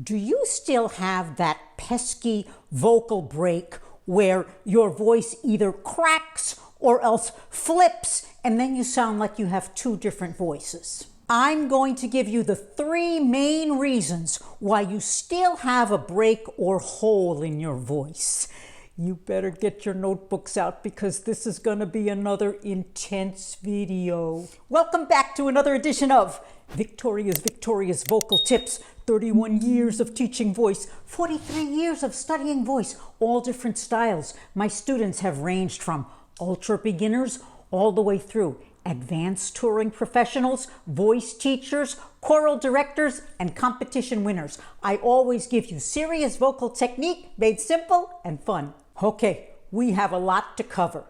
Do you still have that pesky vocal break where your voice either cracks or else flips and then you sound like you have two different voices? I'm going to give you the 3 main reasons why you still have a break or hole in your voice. You better get your notebooks out because this is going to be another intense video. Welcome back to another edition of Victoria's Vocal Tips. 31 years of teaching voice, 43 years of studying voice, all different styles. My students have ranged from ultra beginners all the way through advanced touring professionals, voice teachers, choral directors, and competition winners. I always give you serious vocal technique made simple and fun. Okay, we have a lot to cover.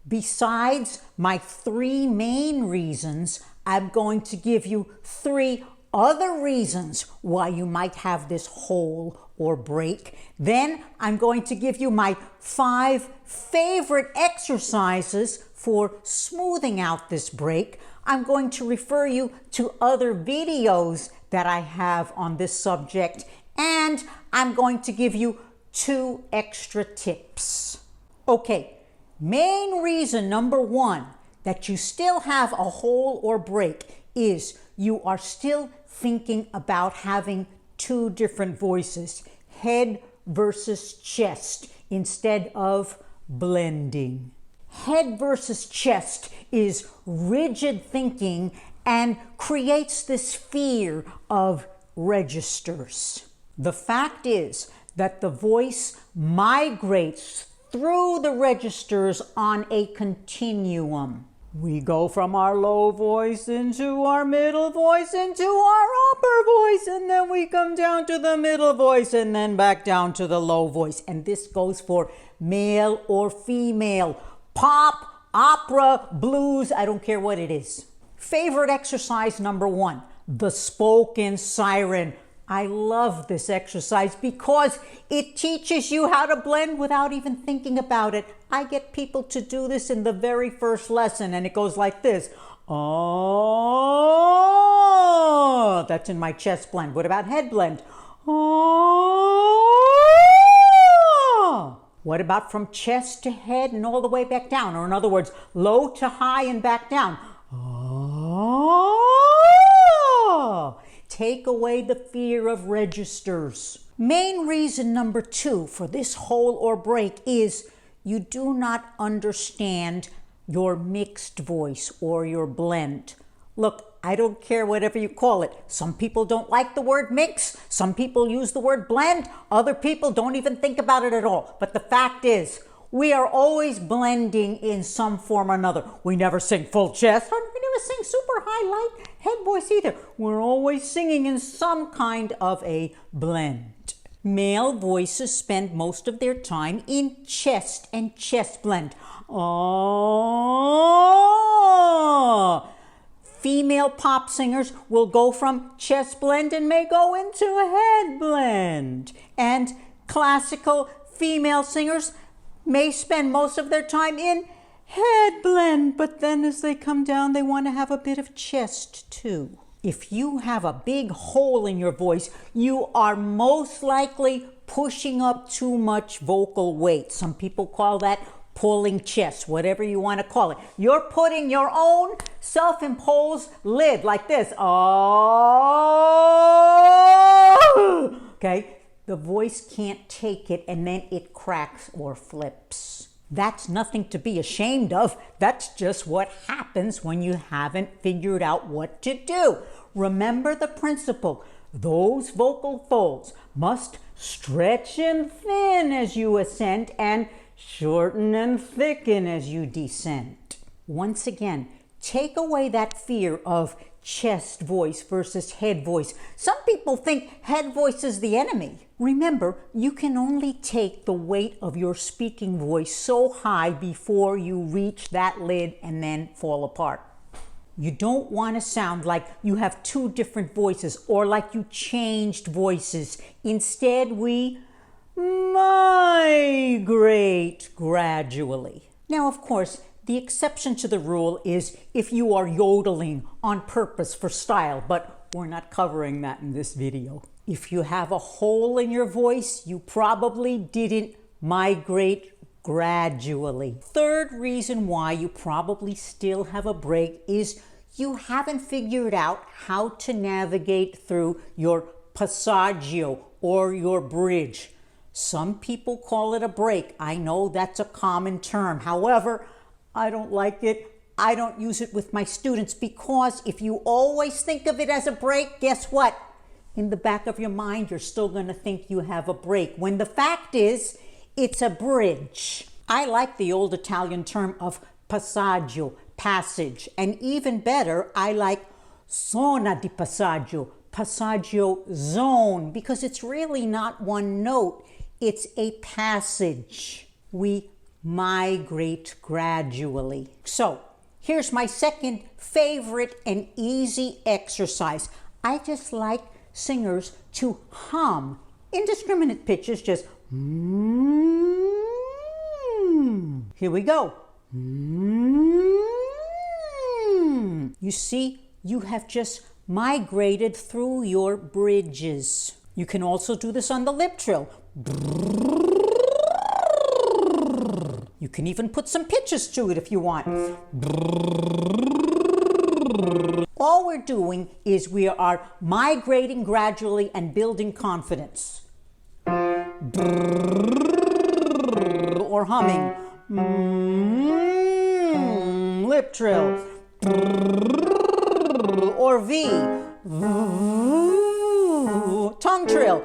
Besides my 3 main reasons, I'm going to give you 3 other reasons why you might have this hole or break. Then I'm going to give you my 5 favorite exercises for smoothing out this break. I'm going to refer you to other videos that I have on this subject, and I'm going to give you 2 extra tips. Okay, main reason number 1 that you still have a hole or break is you are still thinking about having 2 different voices, head versus chest, instead of blending. Head versus chest is rigid thinking and creates this fear of registers. The fact is that the voice migrates through the registers on a continuum. We go from our low voice into our middle voice into our upper voice, and then we come down to the middle voice and then back down to the low voice. And this goes for male or female, pop, opera, blues, I don't care what it is. Favorite exercise number 1, the spoken siren. I love this exercise because it teaches you how to blend without even thinking about it. I get people to do this in the very first lesson, and it goes like this. Oh, that's in my chest blend. What about head blend? Oh. What about from chest to head and all the way back down? Or in other words, low to high and back down. Oh. Take away the fear of registers. Main reason number 2 for this hole or break is you do not understand your mixed voice or your blend. Look, I don't care whatever you call it. Some people don't like the word mix. Some people use the word blend. Other people don't even think about it at all. But the fact is, we are always blending in some form or another. We never sing full chest. We never sing super high, light head voice either. We're always singing in some kind of a blend. Male voices spend most of their time in chest and chest blend. Oh. Female pop singers will go from chest blend and may go into a head blend. And classical female singers may spend most of their time in head blend, but then as they come down, they want to have a bit of chest too. If you have a big hole in your voice, you are most likely pushing up too much vocal weight. Some people call that pulling chest, whatever you want to call it. You're putting your own self-imposed lid like this. Oh! Okay? The voice can't take it, and then it cracks or flips. That's nothing to be ashamed of. That's just what happens when you haven't figured out what to do. Remember the principle. Those vocal folds must stretch and thin as you ascend and shorten and thicken as you descend. Once again, take away that fear of chest voice versus head voice. Some people think head voice is the enemy. Remember, you can only take the weight of your speaking voice so high before you reach that lid and then fall apart. You don't want to sound like you have 2 different voices or like you changed voices. Instead, we migrate gradually. Now, of course, the exception to the rule is if you are yodeling on purpose for style, but we're not covering that in this video. If you have a hole in your voice, you probably didn't migrate gradually. Third reason why you probably still have a break is you haven't figured out how to navigate through your passaggio or your bridge. Some people call it a break. I know that's a common term. However, I don't like it. I don't use it with my students because if you always think of it as a break, guess what? In the back of your mind, you're still going to think you have a break, when the fact is, it's a bridge. I like the old Italian term of passaggio, passage, and even better, I like zona di passaggio, passaggio zone, because it's really not one note, it's a passage. We migrate gradually. So, here's my second favorite and easy exercise. I just like singers to hum indiscriminate pitches, just Here we go. You see, you have just migrated through your bridges. You can also do this on the lip trill. You can even put some pitches to it if you want. All we're doing is we are migrating gradually and building confidence. Or humming. Lip trill. Or V. Tongue trill.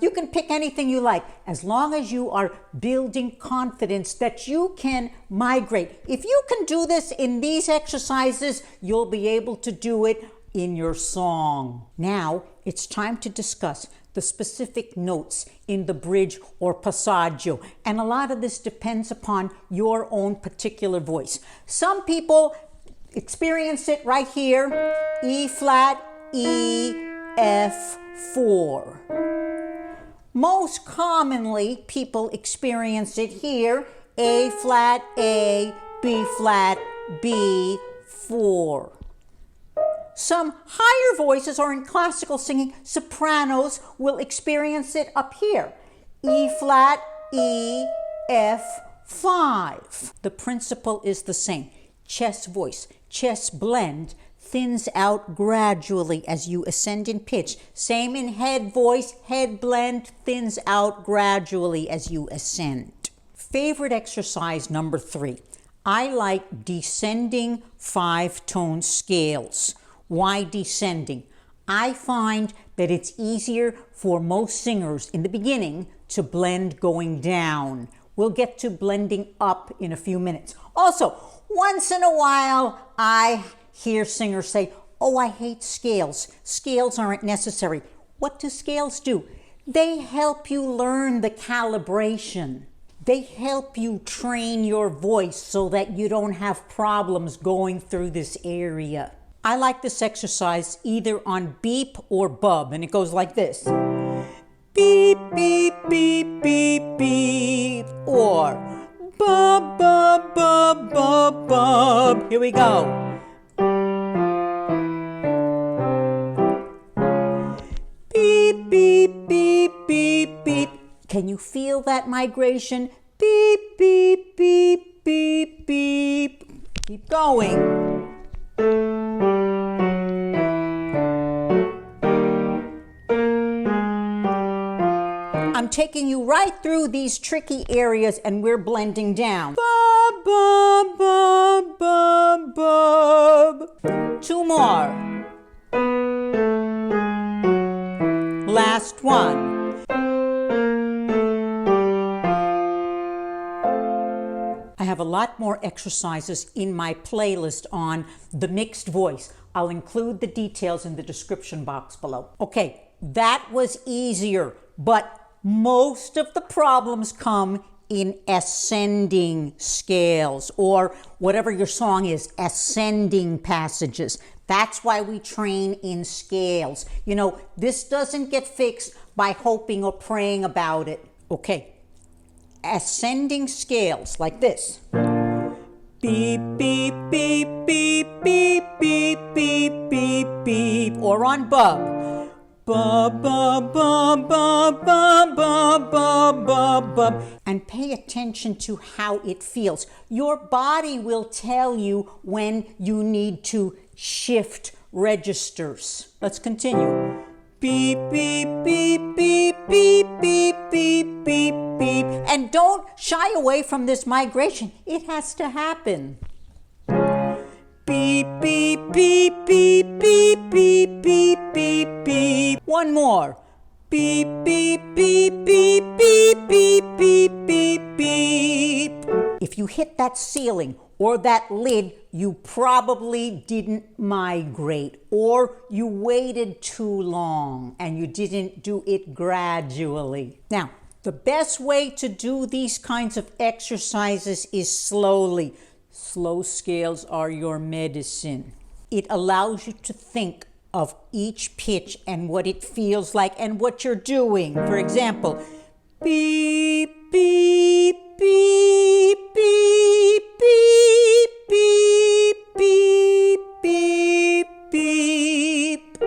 You can pick anything you like as long as you are building confidence that you can migrate. If you can do this in these exercises, you'll be able to do it in your song. Now it's time to discuss the specific notes in the bridge or passaggio, and a lot of this depends upon your own particular voice. Some people experience it right here, E flat, E, F, 4. Most commonly, people experience it here, A flat, A, B flat, B, 4. Some higher voices, or in classical singing, sopranos will experience it up here, E flat, E, F, 5. The principle is the same. Chest voice, chest blend thins out gradually as you ascend in pitch. Same in head voice, head blend thins out gradually as you ascend. Favorite exercise number 3. I like descending 5-tone scales. Why descending? I find that it's easier for most singers in the beginning to blend going down. We'll get to blending up in a few minutes. Also, once in a while, I hear singers say, "Oh, I hate scales. Scales aren't necessary." What do scales do? They help you learn the calibration. They help you train your voice so that you don't have problems going through this area. I like this exercise either on beep or bub, and it goes like this. Beep, beep, beep, beep, beep, or bub, bub, bub, bub, bub. Here we go. Beep, beep, beep, beep, beep. Can you feel that migration? Beep, beep, beep, beep, beep. Keep going. I'm taking you right through these tricky areas and we're blending down. Bub, bub, bub, bub, bub. 2 more. Last one. I have a lot more exercises in my playlist on the mixed voice. I'll include the details in the description box below. Okay, that was easier, but most of the problems come in ascending scales, or whatever your song is, ascending passages. That's why we train in scales. You know, this doesn't get fixed by hoping or praying about it. Okay, ascending scales like this. beep, beep, beep, beep, beep, beep, beep, beep, beep. Or on bub, bub, bub, bub, bub, bub, bub, bub, bub, bub. And pay attention to how it feels. Your body will tell you when you need to shift registers. Let's continue. Beep, beep, beep, beep, beep, beep, beep, beep, beep. And don't shy away from this migration. It has to happen. Beep, beep, beep, beep, beep, beep, beep, beep, beep. One more. Beep, beep, beep, beep, beep, beep, beep, beep, beep. If you hit that ceiling or that lid, you probably didn't migrate, or you waited too long and you didn't do it gradually. Now, the best way to do these kinds of exercises is slowly. Slow scales are your medicine. It allows you to think of each pitch and what it feels like and what you're doing. For example, beep, beep, beep, beep, beep, beep, beep, beep, beep.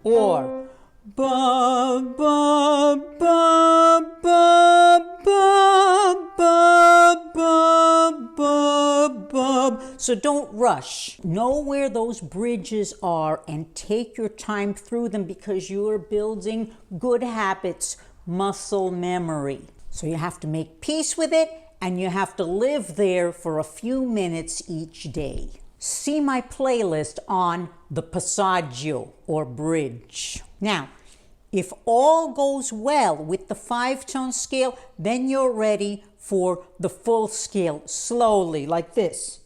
Or bub, bub, bub, bub, bub, bub, bub, bub, bub. So don't rush. Know where those bridges are and take your time through them, because you're building good habits, muscle memory. So you have to make peace with it, and you have to live there for a few minutes each day. See my playlist on the Passaggio, or bridge. Now, if all goes well with the 5-tone scale, then you're ready for the full scale, slowly, like this.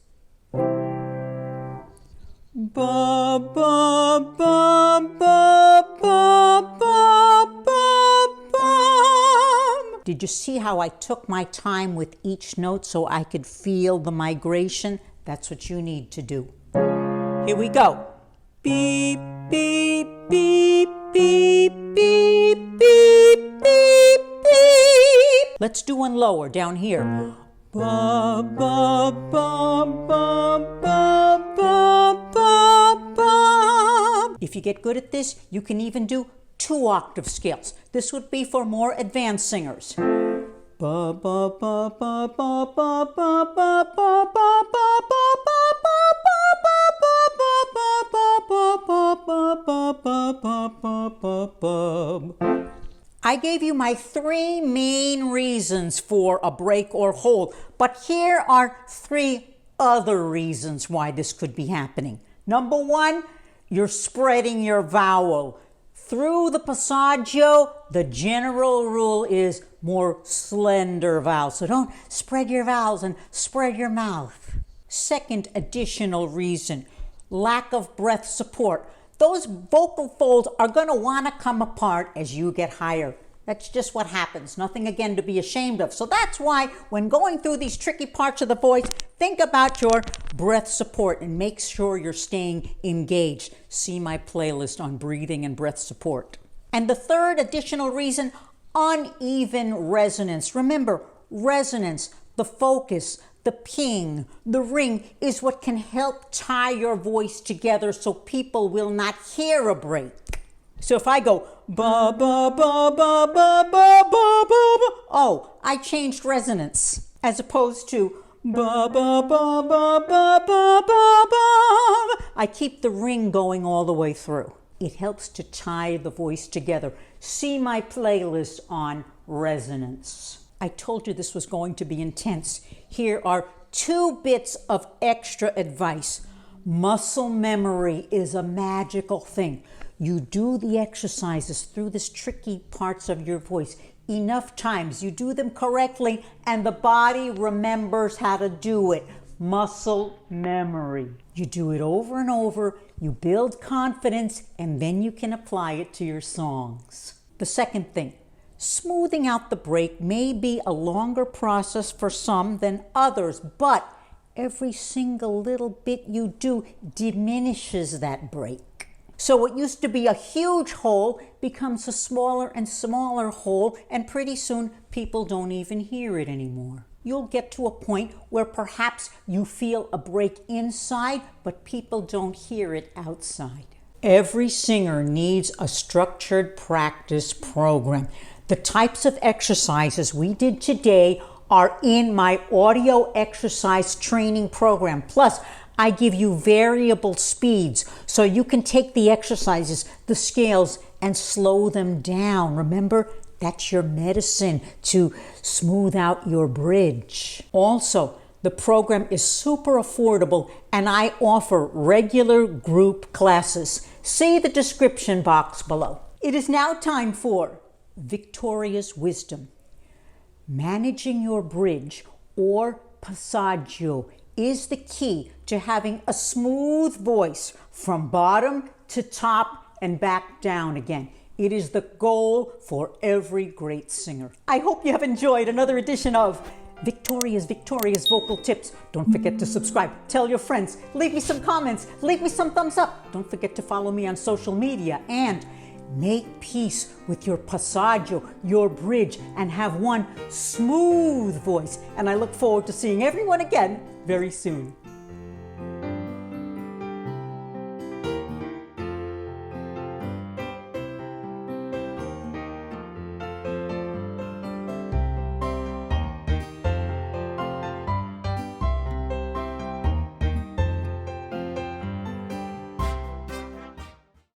Ba, ba, ba, ba, ba, ba, ba, ba. Did you see how I took my time with each note so I could feel the migration? That's what you need to do. Here we go. Beep, beep, beep, beep, beep, beep, beep, beep. Let's do one lower down here. Ba, ba, ba, ba, ba, ba, ba, ba. If you get good at this, you can even do 2-octave scales. This would be for more advanced singers. Ba, ba, ba, ba, ba, ba, ba, ba, ba, ba, I gave you my 3 main reasons for a break or hold, but here are 3 other reasons why this could be happening. Number 1, you're spreading your vowel. Through the Passaggio, the general rule is more slender vowels. So don't spread your vowels and spread your mouth. Second additional reason, lack of breath support. Those vocal folds are going to want to come apart as you get higher. That's just what happens. Nothing, again, to be ashamed of. So that's why when going through these tricky parts of the voice, think about your breath support and make sure you're staying engaged. See my playlist on breathing and breath support. And the third additional reason, uneven resonance. Remember, resonance, the focus, the ping, the ring is what can help tie your voice together so people will not hear a break. So if I go ba ba ba ba ba ba ba ba ba, oh, I changed resonance, as opposed to ba ba ba ba ba ba ba ba. I keep the ring going all the way through. It helps to tie the voice together. See my playlist on resonance. I told you this was going to be intense. Here are 2 bits of extra advice. Muscle memory is a magical thing. You do the exercises through these tricky parts of your voice enough times. You do them correctly, and the body remembers how to do it. Muscle memory. You do it over and over, you build confidence, and then you can apply it to your songs. The second thing, smoothing out the break may be a longer process for some than others, but every single little bit you do diminishes that break. So what used to be a huge hole becomes a smaller and smaller hole, and pretty soon people don't even hear it anymore. you'll get to a point where perhaps you feel a break inside, but people don't hear it outside. Every singer needs a structured practice program. The types of exercises we did today are in my audio exercise training program. Plus, I give you variable speeds so you can take the exercises, the scales, and slow them down. Remember, that's your medicine to smooth out your bridge. Also, the program is super affordable and I offer regular group classes. See the description box below. It is now time for Victoria's Wisdom. Managing your bridge, or passaggio, is the key to having a smooth voice from bottom to top and back down again. It is the goal for every great singer. I hope you have enjoyed another edition of Victoria's Vocal Tips. Don't forget to subscribe. Tell your friends. Leave me some comments. Leave me some thumbs up. Don't forget to follow me on social media. And make peace with your passaggio, your bridge, and have one smooth voice. And I look forward to seeing everyone again very soon.